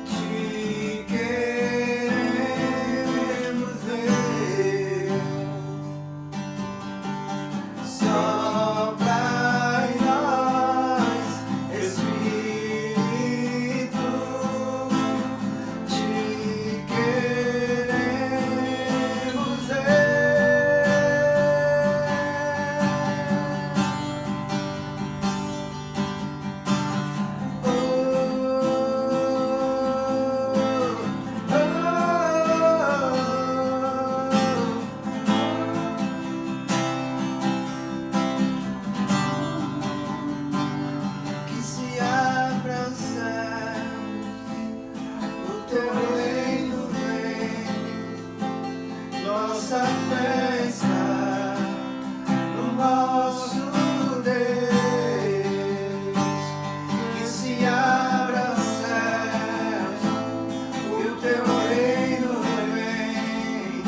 te queremos ver. Sopra em nós, Espírito, te queremos que se abra o céu, o teu reino vem, nossa fé está no nosso Deus. Que se abra o céu, o teu reino vem,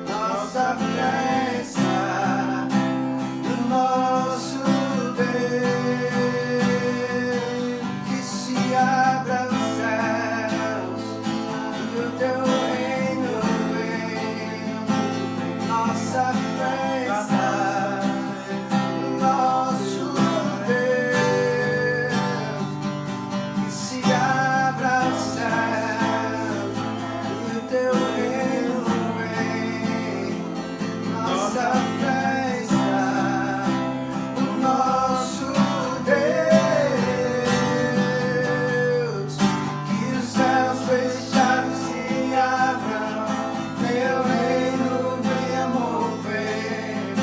nossa fé está no nosso Deus. Que se abra os céus, o teu reino vem, nossa fé está no nosso Deus. Que se abra os céus, o teu reino vem, nossa fé está no nosso Deus. Que os céus fechados se abram, teu reino venha mover.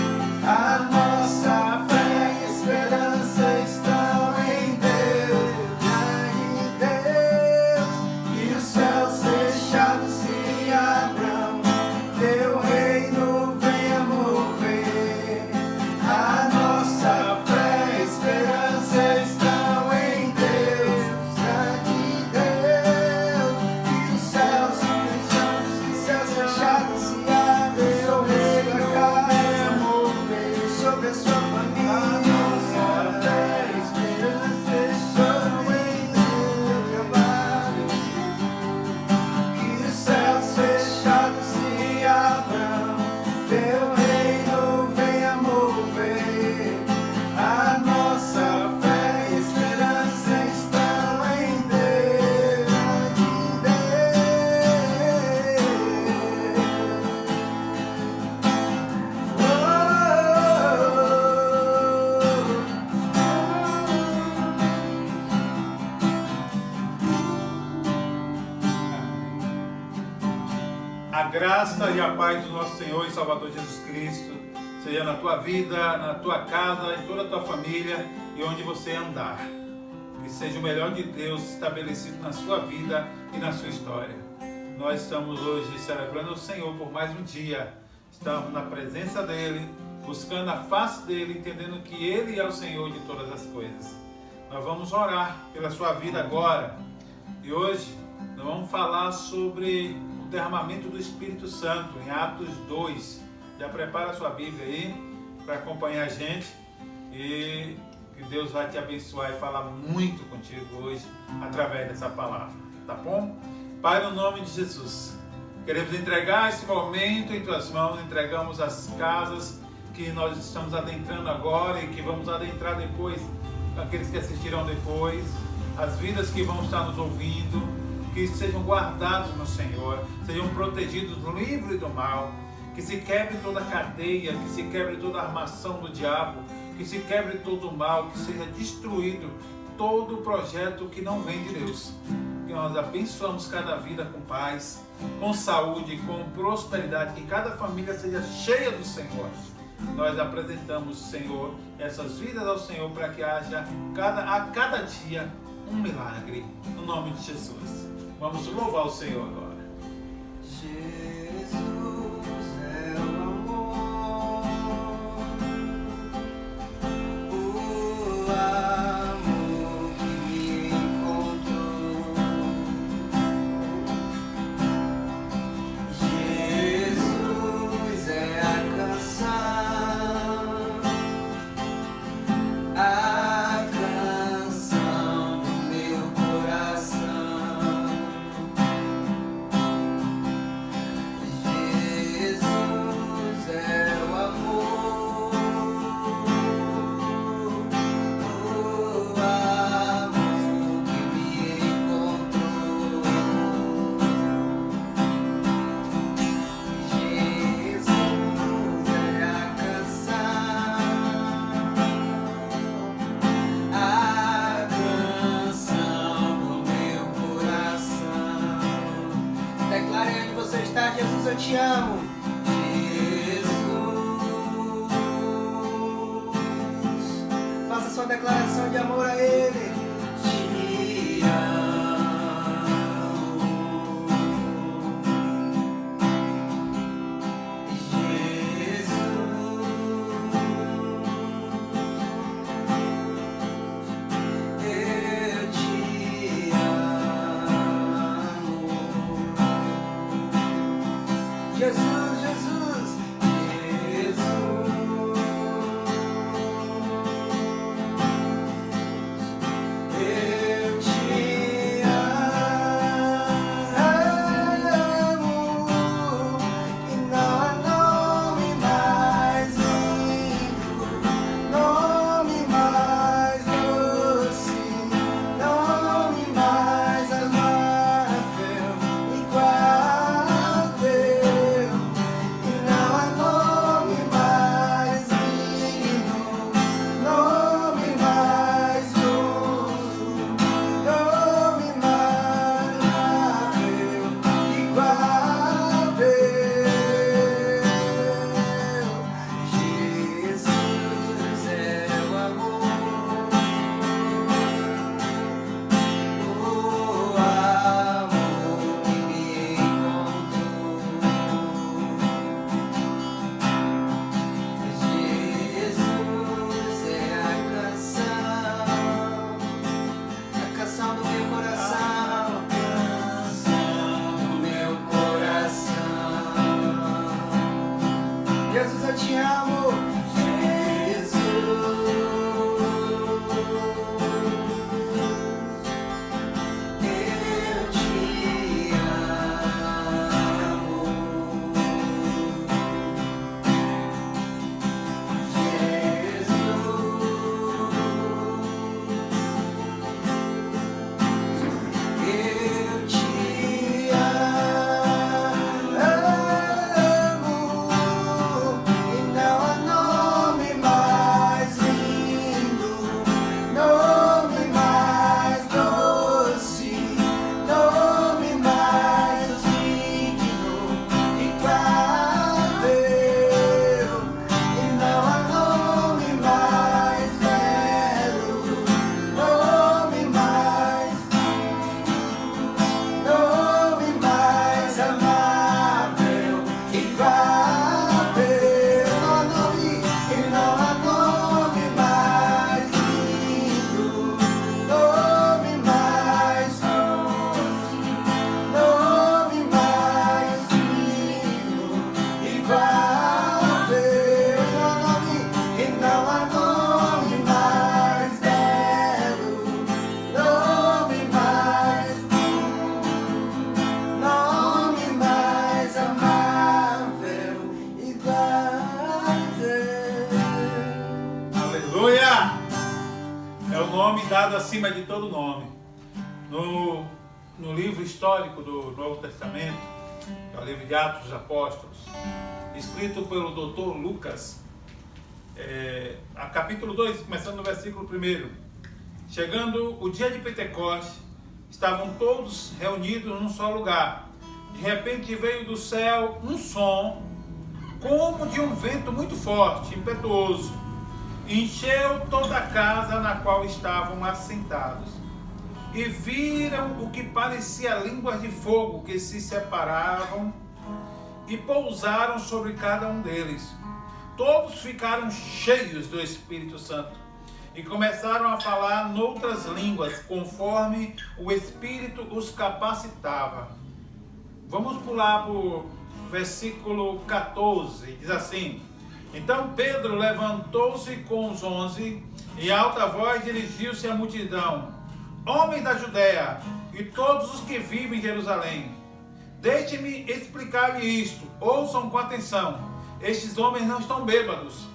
A nossa fé e esperança estão em Deus, em Deus. Que os céus fechados se abram, teu reino venha mover. A nossa fé e esperança estão em Deus, em Deus. Que os céus fechados se abrem, teu reino venha mover sobre a sua família. A nossa fé e esperança estão em Deus, trabalho. Que os céus fechados se abram, teu reino venha mover. A nossa fé e esperança estão em Deus, A graça e a paz do nosso Senhor e Salvador Jesus Cristo seja na tua vida, na tua casa, em toda a tua família e onde você andar. Que seja o melhor de Deus estabelecido na sua vida e na sua história. Nós estamos hoje celebrando o Senhor por mais um dia. Estamos na presença dEle, buscando a face dEle, entendendo que Ele é o Senhor de todas as coisas. Nós vamos orar pela sua vida agora. E hoje nós vamos falar sobre o derramamento do Espírito Santo em Atos 2. Já prepara a sua Bíblia aí para acompanhar a gente e que Deus vai te abençoar e falar muito contigo hoje através dessa palavra, tá bom? Pai, no nome de Jesus, queremos entregar esse momento em tuas mãos. Entregamos as casas que nós estamos adentrando agora e que vamos adentrar depois, aqueles que assistirão depois, as vidas que vão estar nos ouvindo, que sejam guardados no Senhor, sejam protegidos do livre e do mal, que se quebre toda a cadeia, que se quebre toda a armação do diabo, que se quebre todo o mal, que seja destruído todo o projeto que não vem de Deus. Que nós abençoamos cada vida com paz, com saúde, com prosperidade, que cada família seja cheia do Senhor. Nós apresentamos, Senhor, essas vidas ao Senhor para que haja a cada dia um milagre, no nome de Jesus. Vamos louvar o Senhor agora. Jesus é o amor, o amor que me encontrou. Jesus é a canção te amo, Jesus. Faça sua declaração de amor a Ele. Te amo, Jesus. Eu te amo, Jesus, Jesus, Jesus. Eu te amo, e não há nome mais lindo, nome mais doce, nome mais amável, igual a teu. E não há nome mais lindo, nome mais doce, nome mais amável, igual a teu. Jesus é o amor, o amor que me encontrou. Jesus é a canção do meu coração, do meu coração. Jesus, eu te amo, Jesus. Eu te amo, eu te amo, e não há nome mais lindo, nome mais doce, nome mais digno, igual a teu. E não há nome mais belo, nome mais amável, igual a teu. E não há nome mais lindo, nome mais doce, nome mais digno, igual a teu. E não há nome mais belo, nome mais amável, igual a teu. Aleluia! É o nome dado acima de todo nome. No livro histórico do Novo Testamento, que é o livro de Atos dos Apóstolos, escrito pelo Dr. Lucas, a capítulo 2, começando no versículo 1. Chegando o dia de Pentecostes, estavam todos reunidos num só lugar. De repente veio do céu um som, como de um vento muito forte, impetuoso. Encheu toda a casa na qual estavam assentados. E viram o que parecia línguas de fogo que se separavam e pousaram sobre cada um deles. Todos ficaram cheios do Espírito Santo e começaram a falar noutras línguas, conforme o Espírito os capacitava. Vamos pular para o versículo 14, diz assim: Então Pedro levantou-se com os 11 e em alta voz dirigiu-se à multidão: Homens da Judéia e todos os que vivem em Jerusalém, deixe-me explicar-lhe isto, ouçam com atenção. Estes homens não estão bêbados,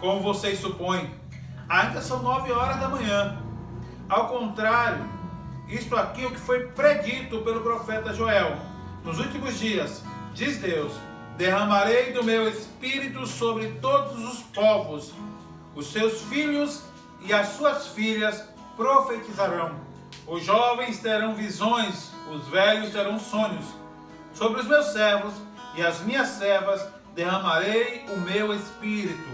como vocês supõem. Ainda são 9 horas da manhã. Ao contrário, isto aqui é o que foi predito pelo profeta Joel. Nos últimos dias, diz Deus, derramarei do meu espírito sobre todos os povos. Os seus filhos e as suas filhas profetizarão. Os jovens terão visões, os velhos terão sonhos. Sobre os meus servos e as minhas servas derramarei o meu espírito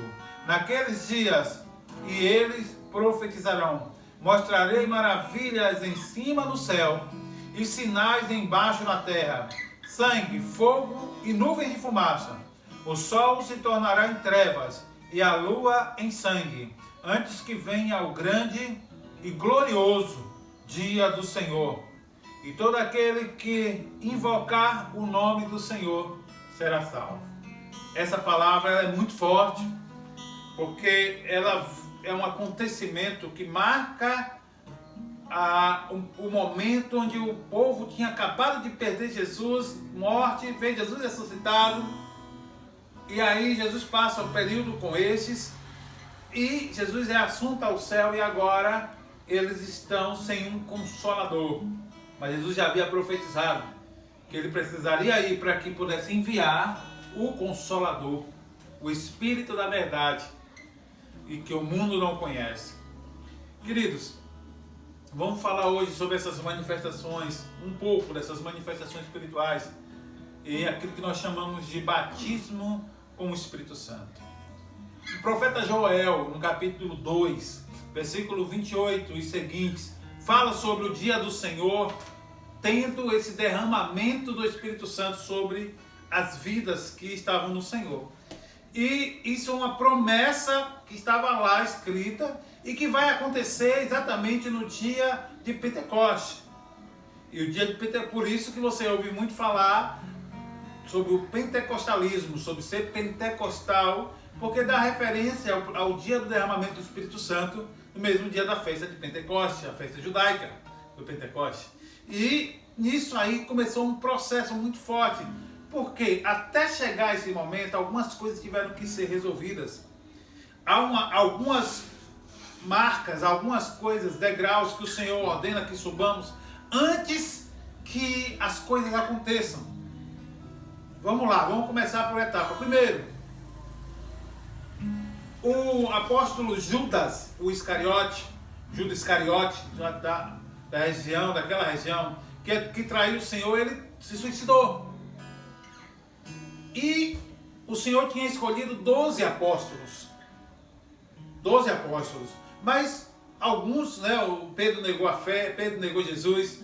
naqueles dias, e eles profetizarão. Mostrarei maravilhas em cima no céu e sinais embaixo na terra: sangue, fogo e nuvens de fumaça. O sol se tornará em trevas e a lua em sangue, antes que venha o grande e glorioso dia do Senhor. E todo aquele que invocar o nome do Senhor será salvo. Essa palavra é muito forte, porque ela é um acontecimento que marca o momento onde o povo tinha acabado de perder Jesus, morte, vê Jesus ressuscitado, e aí Jesus passa o período com estes, e Jesus é assunto ao céu, e agora eles estão sem um consolador. Mas Jesus já havia profetizado que ele precisaria ir para que pudesse enviar o Consolador, o Espírito da Verdade, e que o mundo não conhece. Queridos, vamos falar hoje sobre essas manifestações, um pouco dessas manifestações espirituais, e aquilo que nós chamamos de batismo com o Espírito Santo. O profeta Joel, no capítulo 2, versículo 28 e seguintes, fala sobre o dia do Senhor, tendo esse derramamento do Espírito Santo sobre as vidas que estavam no Senhor. E isso é uma promessa que estava lá escrita e que vai acontecer exatamente no dia de Pentecoste. E o dia de Pentecoste, por isso que você ouve muito falar sobre o pentecostalismo, sobre ser pentecostal, porque dá referência ao dia do derramamento do Espírito Santo, no mesmo dia da festa de Pentecoste, a festa judaica do Pentecoste. E nisso aí começou um processo muito forte, porque até chegar esse momento, algumas coisas tiveram que ser resolvidas. Há algumas marcas, algumas coisas, degraus que o Senhor ordena que subamos antes que as coisas aconteçam. Vamos lá, vamos começar por etapa. Primeiro, o apóstolo Judas, Judas Iscariote, daquela região, que traiu o Senhor, ele se suicidou. E o Senhor tinha escolhido 12 apóstolos. 12 apóstolos. Mas alguns, o Pedro negou a fé, Pedro negou Jesus,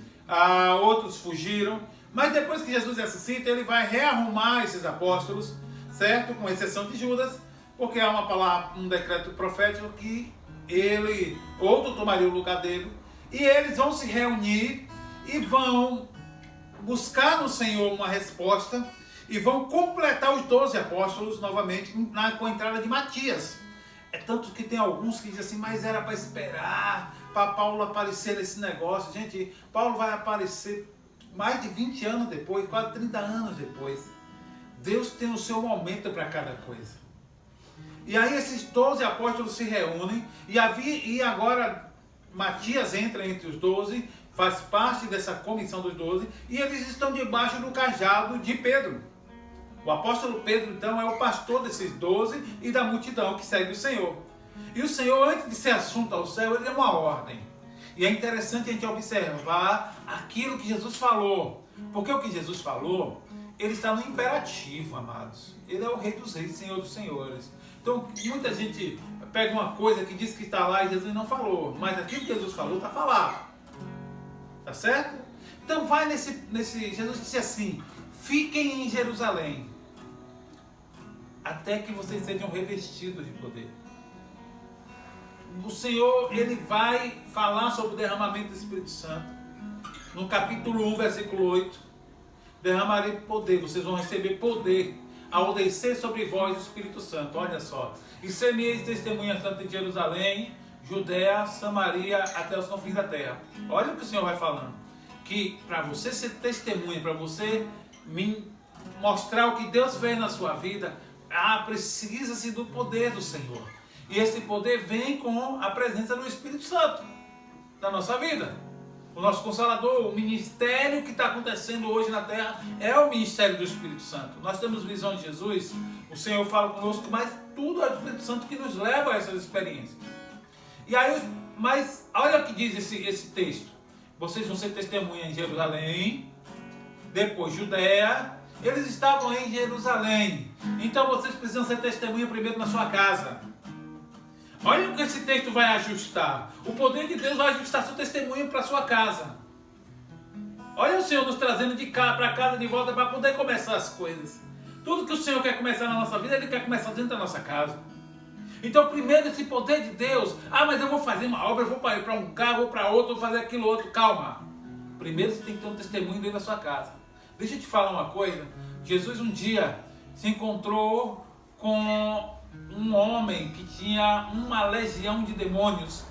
outros fugiram. Mas depois que Jesus ressuscita, ele vai rearrumar esses apóstolos, certo? Com exceção de Judas, porque há uma palavra, um decreto profético que outro tomaria o lugar dele. E eles vão se reunir e vão buscar no Senhor uma resposta e vão completar os 12 apóstolos novamente com a entrada de Matias. É tanto que tem alguns que dizem assim, mas era para esperar para Paulo aparecer nesse negócio. Gente, Paulo vai aparecer mais de 20 anos depois, quase 30 anos depois. Deus tem o seu momento para cada coisa. E aí esses 12 apóstolos se reúnem e agora Matias entra entre os 12, faz parte dessa comissão dos 12, e eles estão debaixo do cajado de Pedro. O apóstolo Pedro, então, é o pastor desses 12 e da multidão que segue o Senhor. E o Senhor, antes de ser assunto ao céu, ele deu uma ordem. E é interessante a gente observar aquilo que Jesus falou. Porque o que Jesus falou, ele está no imperativo, amados. Ele é o Rei dos Reis, Senhor dos Senhores. Então, muita gente pega uma coisa que diz que está lá e Jesus não falou. Mas aquilo que Jesus falou está falado. Tá certo? Então vai nesse... Jesus disse assim, fiquem em Jerusalém, até que vocês sejam revestidos de poder. O Senhor, ele vai falar sobre o derramamento do Espírito Santo. No capítulo 1, versículo 8. Derramarei poder, vocês vão receber poder ao descer sobre vós o Espírito Santo. Olha só. E ser-me-eis testemunha tanto em Jerusalém, Judéia, Samaria, até os confins da terra. Olha o que o Senhor vai falando. Que para você ser testemunha, para você me mostrar o que Deus fez na sua vida, precisa-se do poder do Senhor. E esse poder vem com a presença do Espírito Santo na nossa vida. O nosso Consolador, o ministério que está acontecendo hoje na terra é o ministério do Espírito Santo. Nós temos visão de Jesus, o Senhor fala conosco, mas tudo é o Espírito Santo que nos leva a essas experiências. E aí, mas olha o que diz esse texto. Vocês vão ser testemunhas em Jerusalém, depois Judéia, Eles estavam em Jerusalém. Então vocês precisam ser testemunha primeiro na sua casa. Olha o que esse texto vai ajustar. O poder de Deus vai ajustar seu testemunho para sua casa. Olha o Senhor nos trazendo de cá para casa de volta para poder começar as coisas. Tudo que o Senhor quer começar na nossa vida, Ele quer começar dentro da nossa casa. Então primeiro esse poder de Deus. Ah, mas eu vou fazer uma obra, eu vou para um carro, vou para outro, vou fazer aquilo outro. Calma. Primeiro você tem que ter um testemunho dentro da sua casa. Deixa eu te falar uma coisa. Jesus um dia se encontrou com um homem que tinha uma legião de demônios.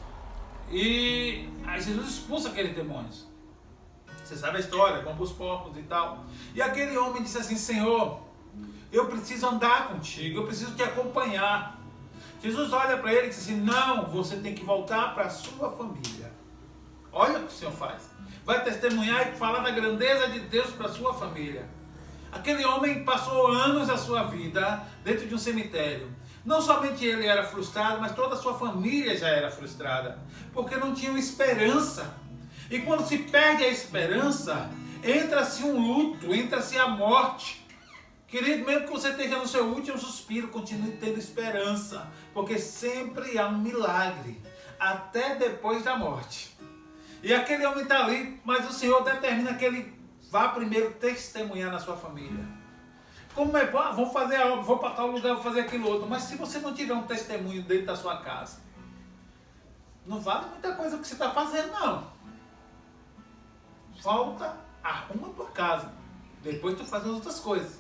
E aí Jesus expulsa aqueles demônios. Você sabe a história, como os porcos e tal. E aquele homem disse assim: Senhor, eu preciso andar contigo, eu preciso te acompanhar. Jesus olha para ele e diz assim: não, você tem que voltar para a sua família. Olha o que o Senhor faz. Vai testemunhar e falar da grandeza de Deus para a sua família. Aquele homem passou anos da sua vida dentro de um cemitério. Não somente ele era frustrado, mas toda a sua família já era frustrada. Porque não tinham esperança. E quando se perde a esperança, entra-se um luto, entra-se a morte. Querido, mesmo que você esteja no seu último suspiro, continue tendo esperança. Porque sempre há um milagre, até depois da morte. E aquele homem está ali, mas o Senhor determina que ele vá primeiro testemunhar na sua família. Como é bom, vou fazer a obra, vou para tal lugar, vou fazer aquilo outro. Mas se você não tiver um testemunho dentro da sua casa, não vale muita coisa o que você está fazendo, não. Volta, arruma a tua casa. Depois tu faz as outras coisas.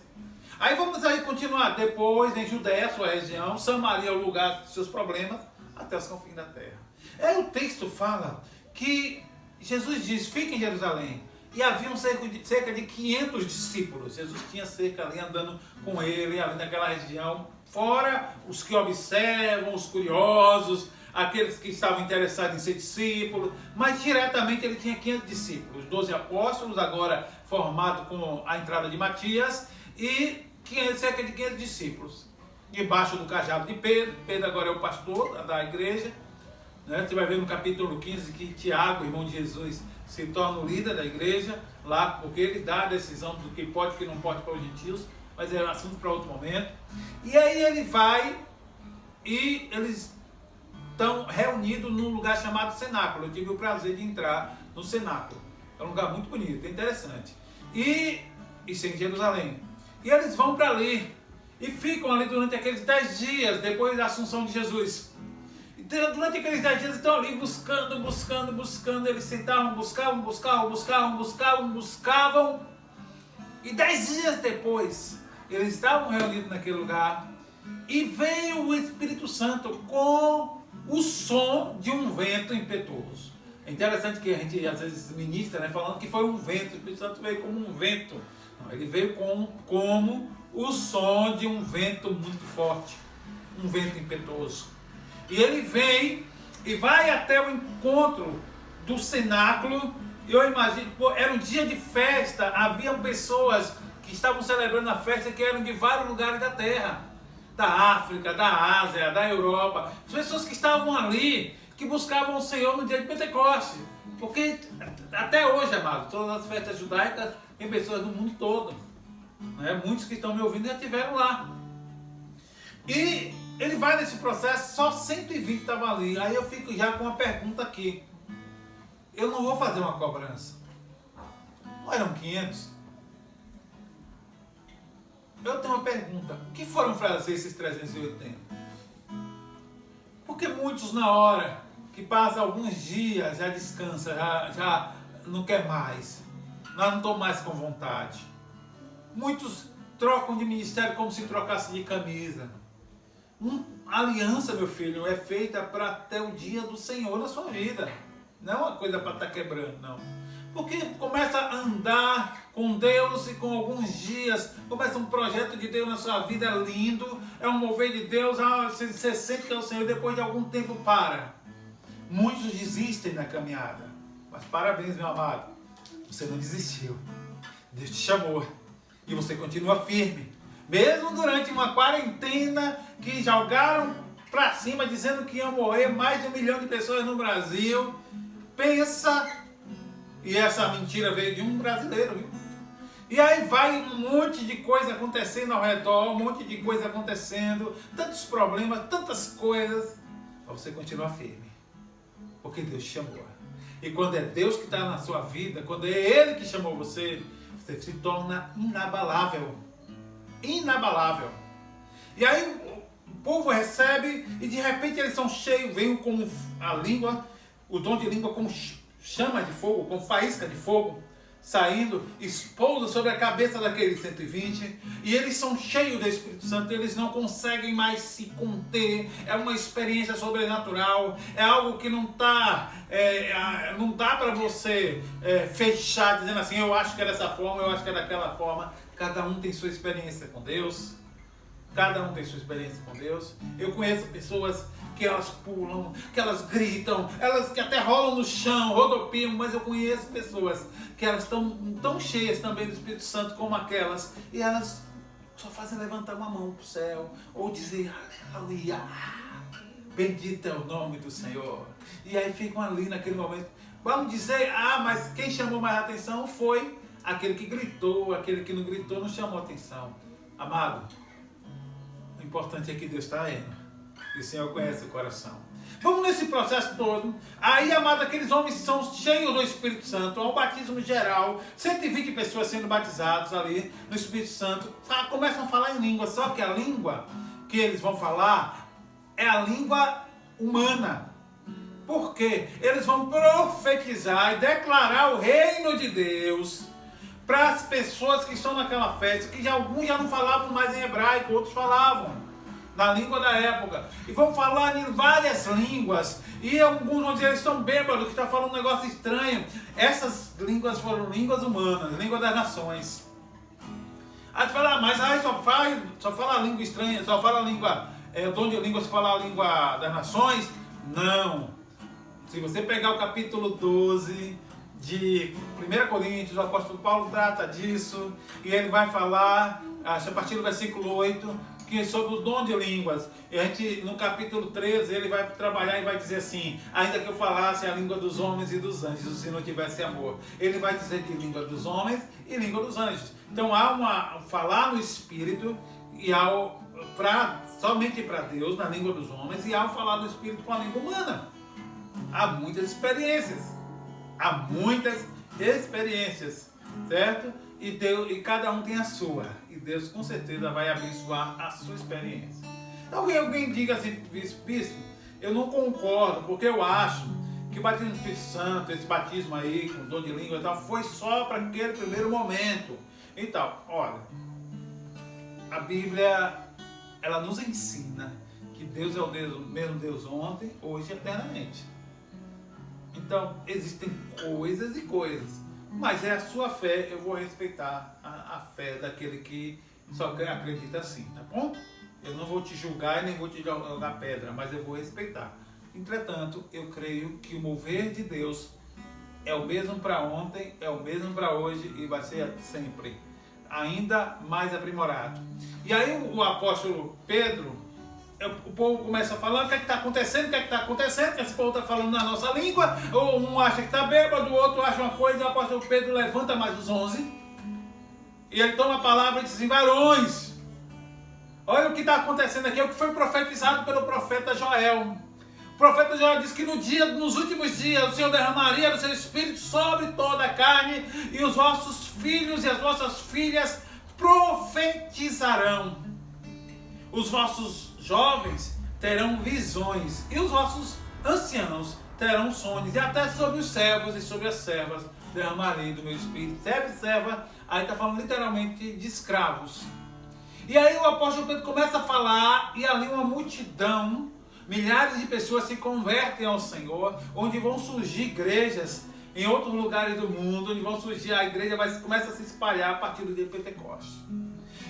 Aí vamos aí continuar. Depois em Judéia, sua região, Samaria é o lugar dos seus problemas, até os confins da terra. Aí o texto fala que Jesus diz: fique em Jerusalém. E haviam cerca de 500 discípulos. Jesus tinha cerca ali andando com ele, ali naquela região. Fora os que observam, os curiosos, aqueles que estavam interessados em ser discípulos. Mas diretamente ele tinha 500 discípulos. 12 apóstolos, agora formados com a entrada de Matias. E cerca de 500 discípulos. Debaixo do cajado de Pedro. Pedro agora é o pastor da igreja. Você vai ver no capítulo 15 que Tiago, irmão de Jesus, se torna o líder da igreja, lá, porque ele dá a decisão do que pode e o que não pode para os gentios, mas é um assunto para outro momento. E aí ele vai e eles estão reunidos num lugar chamado Cenáculo. Eu tive o prazer de entrar no Cenáculo. É um lugar muito bonito, é interessante. Isso é em Jerusalém. E eles vão para ali e ficam ali durante aqueles 10 dias depois da assunção de Jesus. Durante aqueles 10 dias estão ali buscando. Eles sentavam, buscavam. E 10 dias depois, eles estavam reunidos naquele lugar. E veio o Espírito Santo com o som de um vento impetuoso. É interessante que a gente às vezes ministra, falando que foi um vento. O Espírito Santo veio como um vento. Não, ele veio como o som de um vento muito forte. Um vento impetuoso. E ele vem e vai até o encontro do cenáculo. Eu imagino, era um dia de festa, haviam pessoas que estavam celebrando a festa que eram de vários lugares da terra. Da África, da Ásia, da Europa. As pessoas que estavam ali, que buscavam o Senhor no dia de Pentecostes. Porque até hoje, amado, todas as festas judaicas tem pessoas do mundo todo. Muitos que estão me ouvindo já estiveram lá. E ele vai nesse processo, só 120 estavam ali. Aí eu fico já com uma pergunta aqui. Eu não vou fazer uma cobrança. Não eram 500? Eu tenho uma pergunta. O que foram fazer esses 380? Porque muitos na hora que passa alguns dias já descansa, já não quer mais. Nós não estamos mais com vontade. Muitos trocam de ministério como se trocasse de camisa. A aliança, meu filho, é feita para até o dia do Senhor na sua vida. Não é uma coisa para estar quebrando, não. Porque começa a andar com Deus e com alguns dias, começa um projeto de Deus na sua vida lindo, é um mover de Deus, você sente que é o Senhor e depois de algum tempo para. Muitos desistem na caminhada. Mas parabéns, meu amado. Você não desistiu. Deus te chamou. E você continua firme. Mesmo durante uma quarentena que jogaram para cima dizendo que iam morrer mais de 1 milhão de pessoas no Brasil. Pensa, e essa mentira veio de um brasileiro, viu? E aí vai um monte de coisa acontecendo ao redor, um monte de coisa acontecendo, tantos problemas, tantas coisas, mas você continua firme, porque Deus te chamou. E quando é Deus que está na sua vida, quando é Ele que chamou você, você se torna inabalável. Inabalável. E aí o povo recebe e de repente eles são cheios, vem como a língua, o dom de língua como chama de fogo, como faísca de fogo, saindo, expôs sobre a cabeça daqueles 120, e eles são cheios do Espírito Santo, eles não conseguem mais se conter, é uma experiência sobrenatural, é algo que não dá para você fechar, dizendo assim, eu acho que é dessa forma, eu acho que é daquela forma. Cada um tem sua experiência com Deus, cada um tem sua experiência com Deus. Eu conheço pessoas que elas pulam, que elas gritam, elas que até rolam no chão, rodopiam, mas eu conheço pessoas que elas estão tão cheias também do Espírito Santo como aquelas, e elas só fazem levantar uma mão para o céu, ou dizer, aleluia, bendito é o nome do Senhor. E aí ficam ali naquele momento. Vamos dizer, mas quem chamou mais atenção foi aquele que gritou, aquele que não gritou não chamou atenção. Amado, o importante é que Deus está indo. E o Senhor conhece o coração. Vamos nesse processo todo. Aí, amado, aqueles homens são cheios do Espírito Santo. Há um batismo geral. 120 pessoas sendo batizadas ali no Espírito Santo. Começam a falar em língua. Só que a língua que eles vão falar é a língua humana. Por quê? Eles vão profetizar e declarar o reino de Deus para as pessoas que estão naquela festa. Que alguns já não falavam mais em hebraico, outros falavam na língua da época, e vão falar em várias línguas, e alguns vão dizer, eles estão bêbados, que está falando um negócio estranho. Essas línguas foram línguas humanas, língua das nações. Aí tu fala, mas aí só fala a língua estranha, só fala a língua, o dom de língua, se fala a língua das nações? Não. Se você pegar o capítulo 12 de 1 Coríntios, o apóstolo Paulo trata disso, e ele vai falar, a partir do versículo 8, que é sobre o dom de línguas. E a gente, no capítulo 13, ele vai trabalhar e vai dizer assim, ainda que eu falasse a língua dos homens e dos anjos, se não tivesse amor. Ele vai dizer de língua dos homens e língua dos anjos. Então há falar no Espírito, e somente para Deus, na língua dos homens, e há falar no Espírito com a língua humana. Há muitas experiências. Há muitas experiências, certo? E cada um tem a sua. E Deus com certeza vai abençoar a sua experiência. Então alguém diga assim, bispo, eu não concordo, porque eu acho que o batismo do Espírito Santo, esse batismo aí, com dom de língua e tal, foi só para aquele primeiro momento. Então, olha, a Bíblia, ela nos ensina que Deus é o mesmo Deus ontem, hoje e eternamente. Então, existem coisas e coisas. Mas é a sua fé, eu vou respeitar a fé daquele que só acredita assim, tá bom? Eu não vou te julgar e nem vou te jogar pedra, mas eu vou respeitar. Entretanto, eu creio que o mover de Deus é o mesmo para ontem, é o mesmo para hoje e vai ser sempre, ainda mais aprimorado. E aí o apóstolo Pedro, o povo começa a falar, o que é que está acontecendo, que esse povo está falando na nossa língua, ou um acha que está bêbado, o outro acha uma coisa, e o apóstolo Pedro levanta mais os 11, e ele toma a palavra e diz assim, varões, olha o que está acontecendo aqui, é o que foi profetizado pelo profeta Joel. O profeta Joel diz que nos últimos dias, o Senhor derramaria do seu Espírito sobre toda a carne, e os vossos filhos e as vossas filhas profetizarão. Os vossos jovens terão visões, e os vossos anciãos terão sonhos, e até sobre os servos e sobre as servas derramarei do meu Espírito. Servo e serva, aí está falando literalmente de escravos. E aí o apóstolo Pedro começa a falar, e ali uma multidão, milhares de pessoas se convertem ao Senhor, onde vão surgir igrejas em outros lugares do mundo, onde vão surgir, a igreja começa a se espalhar a partir do dia de Pentecostes.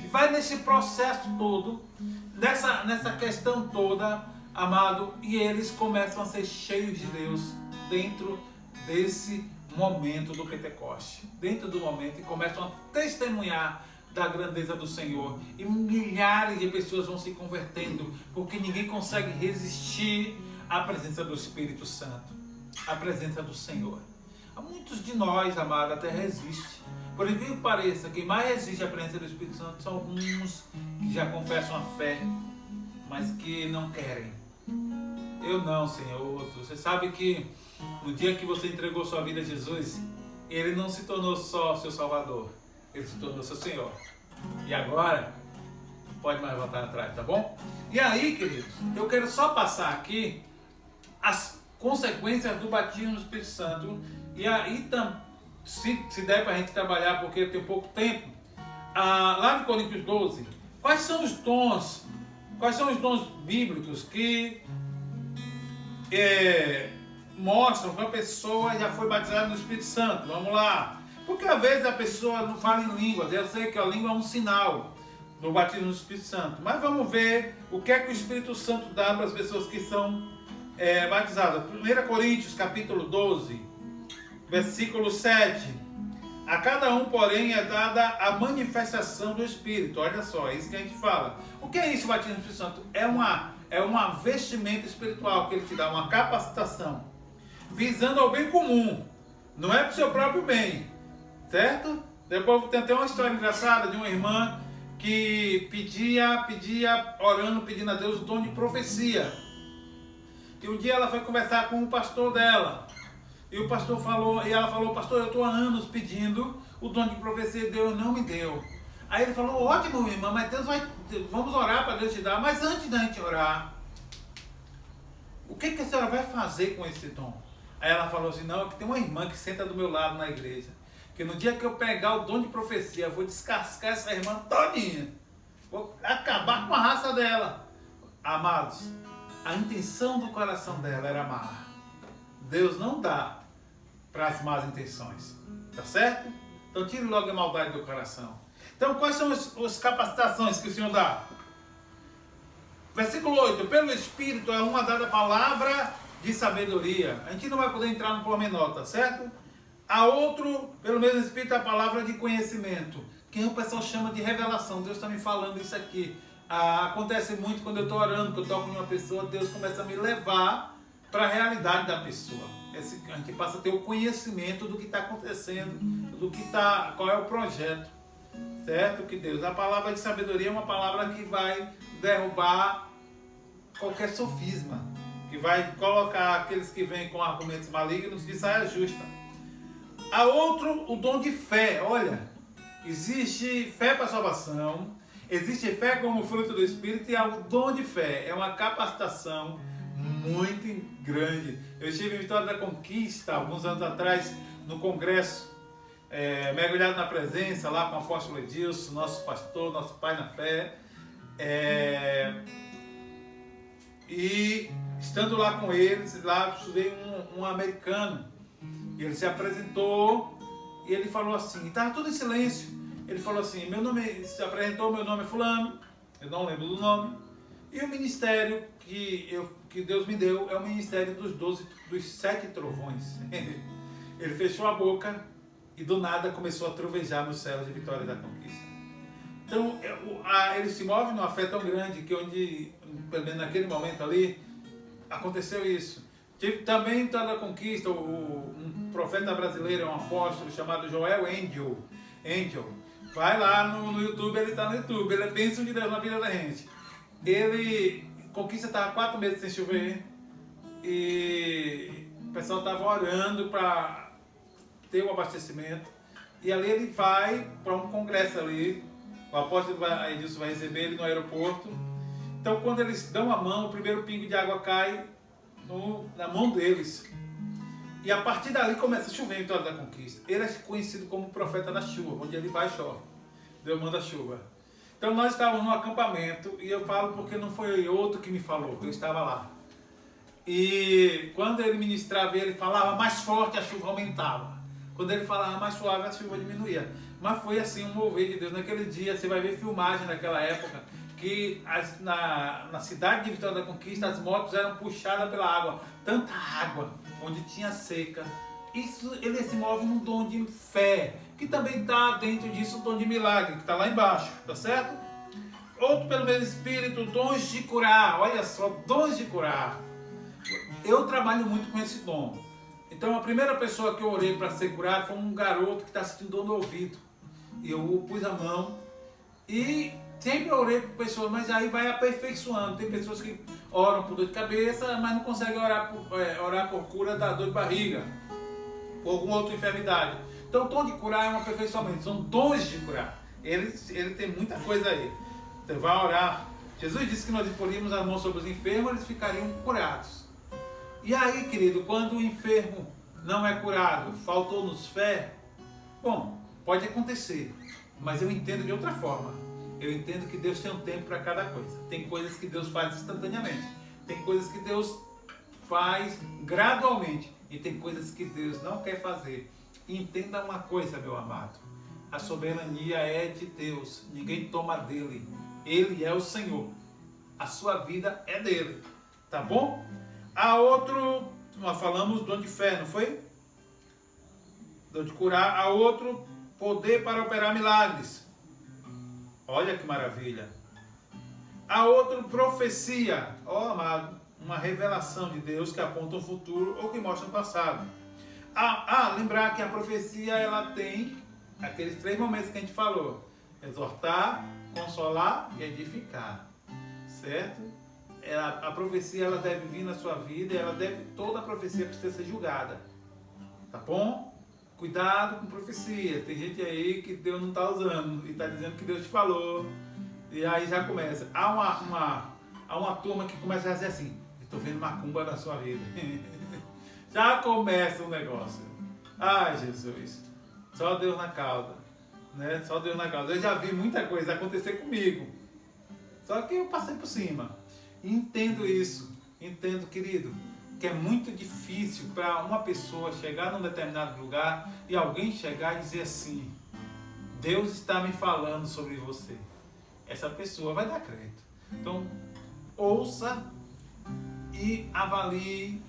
E vai nesse processo todo, nessa questão toda, amado, e eles começam a ser cheios de Deus dentro desse momento do Pentecoste, dentro do momento, e começam a testemunhar da grandeza do Senhor, e milhares de pessoas vão se convertendo, porque ninguém consegue resistir à presença do Espírito Santo, à presença do Senhor. A muitos de nós, amado, até resiste. Por incrível que pareça, quem mais resiste à presença do Espírito Santo são alguns que já confessam a fé, mas que não querem. Eu não, Senhor. Você sabe que no dia que você entregou sua vida a Jesus, Ele não se tornou só seu Salvador, Ele se tornou seu Senhor. E agora, pode mais voltar atrás, tá bom? E aí, queridos, eu quero só passar aqui as consequências do batismo no Espírito Santo. E aí, se der para a gente trabalhar, porque eu tenho pouco tempo, lá em Coríntios 12, quais são os dons bíblicos que mostram que a pessoa já foi batizada no Espírito Santo? Vamos lá. Porque às vezes a pessoa não fala em línguas. Eu sei que a língua é um sinal do batismo no Espírito Santo. Mas vamos ver o que é que o Espírito Santo dá para as pessoas que são batizadas. 1 Coríntios capítulo 12, versículo 7. A cada um, porém, é dada a manifestação do Espírito. Olha só, é isso que a gente fala. O que é isso, o batismo no Espírito Santo? É uma vestimenta espiritual que ele te dá, uma capacitação, visando ao bem comum. Não é para o seu próprio bem, certo? Depois tem até uma história engraçada de uma irmã que pedia, orando, pedindo a Deus o dom de profecia. E um dia ela foi conversar com o pastor dela. E o pastor falou, e ela falou: pastor, eu estou há anos pedindo o dom de profecia e Deus não me deu. Aí ele falou: ótimo, irmã, mas vamos orar para Deus te dar. Mas antes da gente orar, o que a senhora vai fazer com esse dom? Aí ela falou assim: não, é que tem uma irmã que senta do meu lado na igreja, que no dia que eu pegar o dom de profecia, eu vou descascar essa irmã todinha. Vou acabar com a raça dela. Amados, a intenção do coração dela era amar. Deus não dá para as más intenções, tá certo? Então tire logo a maldade do coração. Então quais são as capacitações que o Senhor dá? Versículo 8, pelo Espírito é uma dada palavra de sabedoria. A gente não vai poder entrar no pormenor, tá certo? A outro, pelo mesmo Espírito, a palavra de conhecimento, que o pessoal chama de revelação. Deus está me falando isso aqui. Acontece muito quando eu estou orando, que eu toco em uma pessoa, Deus começa a me levar para a realidade da pessoa. A gente passa a ter o conhecimento do que está acontecendo, qual é o projeto, certo? Que Deus, a palavra de sabedoria é uma palavra que vai derrubar qualquer sofisma, que vai colocar aqueles que vêm com argumentos malignos de saia justa. A outro, o dom de fé. Olha, existe fé para salvação, existe fé como fruto do Espírito, e há o dom de fé. É uma capacitação muito grande. Eu estive em Vitória da Conquista alguns anos atrás no congresso, mergulhado na presença lá com o apóstolo Edilson, nosso pastor, nosso pai na fé, e estando lá com eles, lá estudei um americano, e ele se apresentou e ele falou assim, estava tudo em silêncio. Ele falou assim: se apresentou, meu nome é fulano, eu não lembro do nome, e o ministério que Deus me deu é o ministério dos 7 trovões. Ele fechou a boca e do nada começou a trovejar nos céus de Vitória da Conquista. Então ele se move numa fé tão grande que pelo menos naquele momento ali, aconteceu isso. Tive também em Vitória da Conquista um profeta brasileiro, um apóstolo chamado Joel Angel. Vai lá no YouTube, ele está no YouTube, ele é bênção de Deus na vida da gente. Conquista estava 4 meses sem chover e o pessoal estava orando para ter o abastecimento, e ali ele vai para um congresso ali, o apóstolo Edilson vai receber ele no aeroporto. Então quando eles dão a mão, o primeiro pingo de água cai na mão deles, e a partir dali começa a chover em Vitória da Conquista. Ele é conhecido como o profeta da chuva, onde ele vai chove, Deus manda chuva. Então nós estávamos no acampamento, e eu falo porque não foi outro que me falou, eu estava lá. E quando ele ministrava, ele falava mais forte, a chuva aumentava. Quando ele falava mais suave, a chuva diminuía. Mas foi assim um mover de Deus. Naquele dia, você vai ver filmagem naquela época, que na cidade de Vitória da Conquista, as motos eram puxadas pela água. Tanta água, onde tinha seca. Ele se move num dom de fé, que também está dentro disso o dom de milagre, que está lá embaixo, tá certo? Outro, pelo mesmo Espírito, dons de curar. Olha só, dons de curar. Eu trabalho muito com esse dom. Então a primeira pessoa que eu orei para ser curado foi um garoto que está sentindo dor no ouvido. E eu pus a mão e sempre orei por pessoas, mas aí vai aperfeiçoando. Tem pessoas que oram por dor de cabeça, mas não conseguem orar por cura da dor de barriga, por alguma outra enfermidade. Então o dom de curar é um aperfeiçoamento, são dons de curar. Ele tem muita coisa aí. Você vai orar. Jesus disse que nós imporíamos as mãos sobre os enfermos, eles ficariam curados. E aí, querido, quando o enfermo não é curado, faltou-nos fé, bom, pode acontecer, mas eu entendo de outra forma. Eu entendo que Deus tem um tempo para cada coisa. Tem coisas que Deus faz instantaneamente, tem coisas que Deus faz gradualmente e tem coisas que Deus não quer fazer. E entenda uma coisa, meu amado, a soberania é de Deus, ninguém toma dele. Ele é o Senhor, a sua vida é dele, tá bom? Há outro, nós falamos dom de fé, não foi? Dom de curar. Há outro, poder para operar milagres. Olha que maravilha. Há outro, profecia. Ó, amado, uma revelação de Deus que aponta o futuro ou que mostra o passado. Lembrar que a profecia, ela tem aqueles 3 momentos que a gente falou: exortar, consolar e edificar, certo? A profecia, ela deve vir na sua vida, toda a profecia precisa ser julgada, tá bom? Cuidado com profecia. Tem gente aí que Deus não está usando e está dizendo que Deus te falou, e aí já começa. Há uma turma que começa a dizer assim: estou vendo macumba na sua vida. Já começa o negócio. Ai, Jesus, só Deus na causa, né? Só Deus na causa. Eu já vi muita coisa acontecer comigo, só que eu passei por cima. Entendo isso, entendo, querido, que é muito difícil para uma pessoa chegar num determinado lugar e alguém chegar e dizer assim: Deus está me falando sobre você. Essa pessoa vai dar crédito. Então, ouça e avalie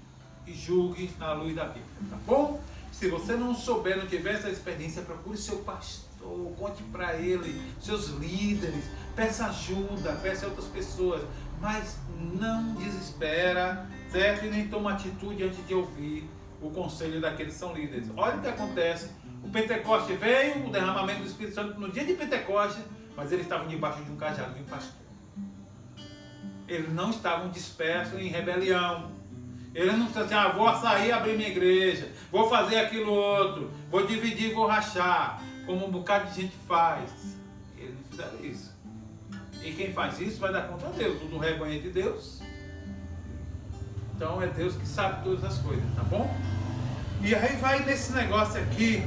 e julgue na luz da Bíblia, tá bom? Se você não souber, não tiver essa experiência, procure seu pastor, conte para ele, seus líderes, peça ajuda, peça a outras pessoas, mas não desespera, certo? E nem toma atitude antes de ouvir o conselho daqueles que são líderes. Olha o que acontece: o Pentecoste veio, o derramamento do Espírito Santo no dia de Pentecoste, mas eles estavam debaixo de um cajado de um pastor. Eles não estavam dispersos em rebelião. Eles não estavam assim: vou sair e abrir minha igreja, vou fazer aquilo outro, vou dividir, vou rachar, como um bocado de gente faz. Eles não fizeram isso. E quem faz isso vai dar conta a Deus, no rebanho de Deus. Então é Deus que sabe todas as coisas, tá bom? E aí vai nesse negócio aqui,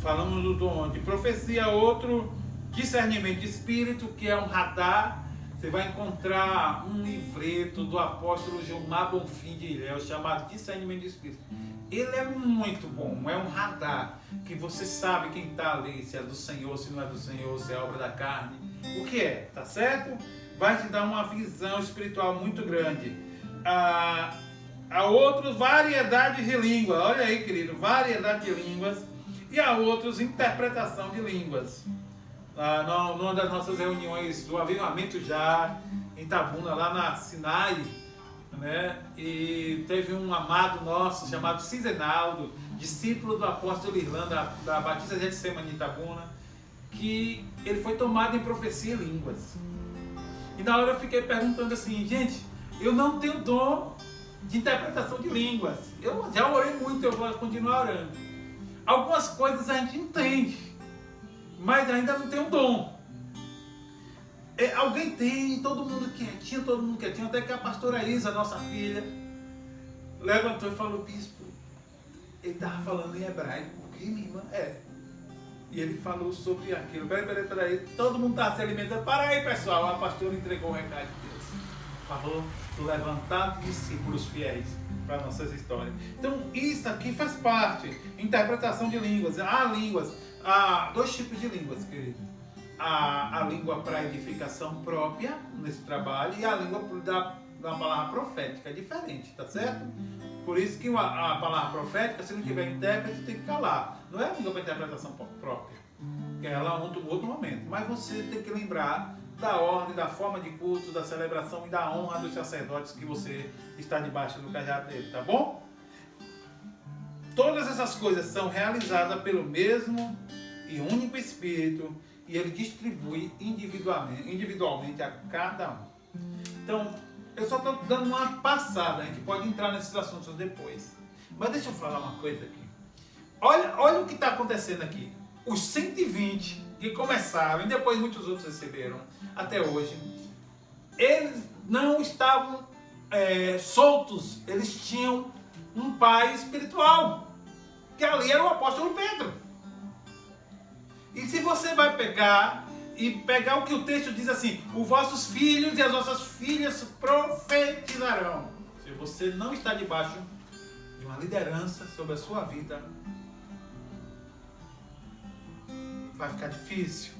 falamos do dom de profecia, outro, discernimento de espírito, que é um radar. Você vai encontrar um livreto do apóstolo Gilmar Bonfim de Ilhéus, chamado Discernimento de Espírito. Ele é muito bom, é um radar, que você sabe quem está ali, se é do Senhor, se não é do Senhor, se é obra da carne, o que é, tá certo? Vai te dar uma visão espiritual muito grande. Há outros, variedade de línguas, olha aí, querido, variedade de línguas. E há outros, interpretação de línguas. Numa das nossas reuniões do Avivamento já, em Itabuna, lá na Sinai, né? E teve um amado nosso chamado Cisenaldo, discípulo do apóstolo Irlanda, da Batista Getsemane de Itabuna, que ele foi tomado em profecia em línguas. E na hora eu fiquei perguntando assim: gente, eu não tenho dom de interpretação de línguas. Eu já orei muito, eu vou continuar orando. Algumas coisas a gente entende, mas ainda não tem o dom. Alguém tem, todo mundo quietinho, até que a pastora Isa, nossa filha, levantou e falou: bispo, ele estava falando em hebraico. O que, minha irmã? E ele falou sobre aquilo. Peraí, todo mundo estava se alimentando. Para aí, pessoal, a pastora entregou o recado de Deus. Falou do levantar discípulos fiéis para nossas histórias. Então, isso aqui faz parte. Interpretação de línguas. Há 2 tipos de línguas, querido. A língua para edificação própria nesse trabalho e a língua da palavra profética. É diferente, tá certo? Por isso que a palavra profética, se não tiver intérprete, tem que calar. Não é a língua para interpretação própria, que ela é outro momento. Mas você tem que lembrar da ordem, da forma de culto, da celebração e da honra dos sacerdotes que você está debaixo do cajado dele, tá bom? Todas essas coisas são realizadas pelo mesmo e único Espírito e ele distribui individualmente a cada um. Então, eu só estou dando uma passada, a gente pode entrar nesses assuntos depois. Mas deixa eu falar uma coisa aqui. Olha o que está acontecendo aqui. Os 120 que começaram e depois muitos outros receberam até hoje, eles não estavam soltos, eles tinham um pai espiritual, que ali era o apóstolo Pedro. E se você vai pegar o que o texto diz assim, os vossos filhos e as vossas filhas profetizarão. Se você não está debaixo de uma liderança sobre a sua vida, vai ficar difícil.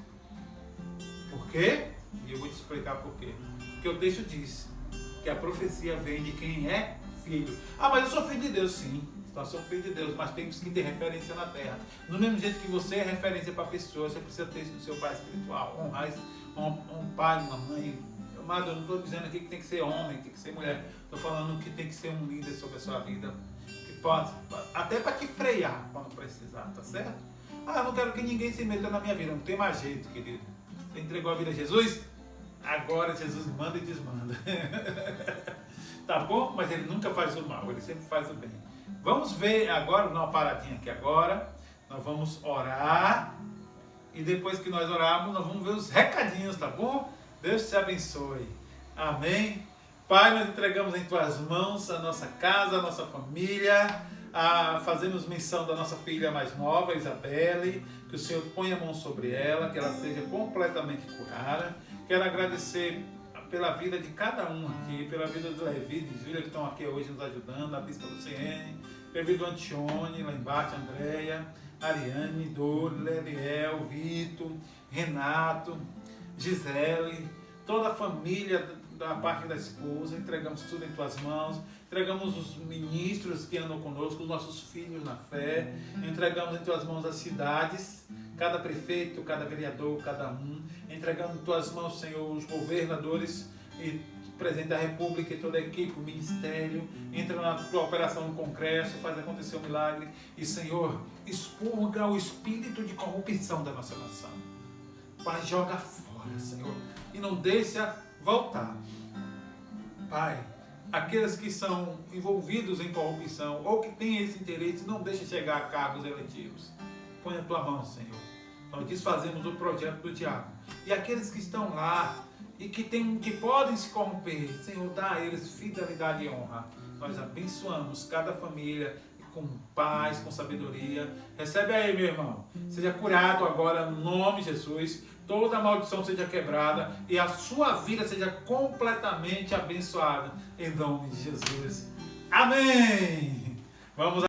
Por quê? E eu vou te explicar por quê. Porque o texto diz que a profecia vem de quem é filho. Ah, mas eu sou filho de Deus, sim. Nós somos filhos de Deus, mas temos que ter referência na terra. Do mesmo jeito que você é referência para pessoas, você precisa ter isso do seu pai espiritual. Honrar um pai, uma mãe. Mas eu não estou dizendo aqui que tem que ser homem, tem que ser mulher. Estou falando que tem que ser um líder sobre a sua vida. Que pode, até para te frear quando precisar, tá certo? Ah, eu não quero que ninguém se meta na minha vida. Não tem mais jeito, querido. Você entregou a vida a Jesus? Agora Jesus manda e desmanda. Tá bom? Mas ele nunca faz o mal, ele sempre faz o bem. Vamos ver agora, dar uma paradinha aqui agora. Nós vamos orar. E depois que nós orarmos, nós vamos ver os recadinhos, tá bom? Deus te abençoe. Amém. Pai, nós entregamos em tuas mãos a nossa casa, a nossa família. Fazemos menção da nossa filha mais nova, Isabelle. Que o Senhor ponha a mão sobre ela, que ela seja completamente curada. Quero agradecer pela vida de cada um aqui, pela vida do Levi, de Júlia, que estão aqui hoje nos ajudando, a bispa do CN, pela vida do Antione, lá embaixo, Andréia, Ariane, Dori, Leriel, Vitor, Renato, Gisele, toda a família da parte da esposa, entregamos tudo em tuas mãos, entregamos os ministros que andam conosco, os nossos filhos na fé, entregamos em tuas mãos as cidades, cada prefeito, cada vereador, cada um, entregando em tuas mãos, Senhor, os governadores e presidente da República e toda a equipe, o ministério, entra na tua operação no Congresso, faz acontecer um milagre e, Senhor, expurga o espírito de corrupção da nossa nação. Pai, joga fora, Senhor, e não deixa voltar. Pai, aqueles que são envolvidos em corrupção ou que têm esse interesse, não deixe chegar a cargos eletivos. Põe a tua mão, Senhor. Nós desfazemos o projeto do diabo. E aqueles que estão lá e que podem se corromper, Senhor, dá a eles fidelidade e honra. Nós abençoamos cada família com paz, com sabedoria. Recebe aí, meu irmão. Seja curado agora no nome de Jesus. Toda maldição seja quebrada e a sua vida seja completamente abençoada em nome de Jesus. Amém. Vamos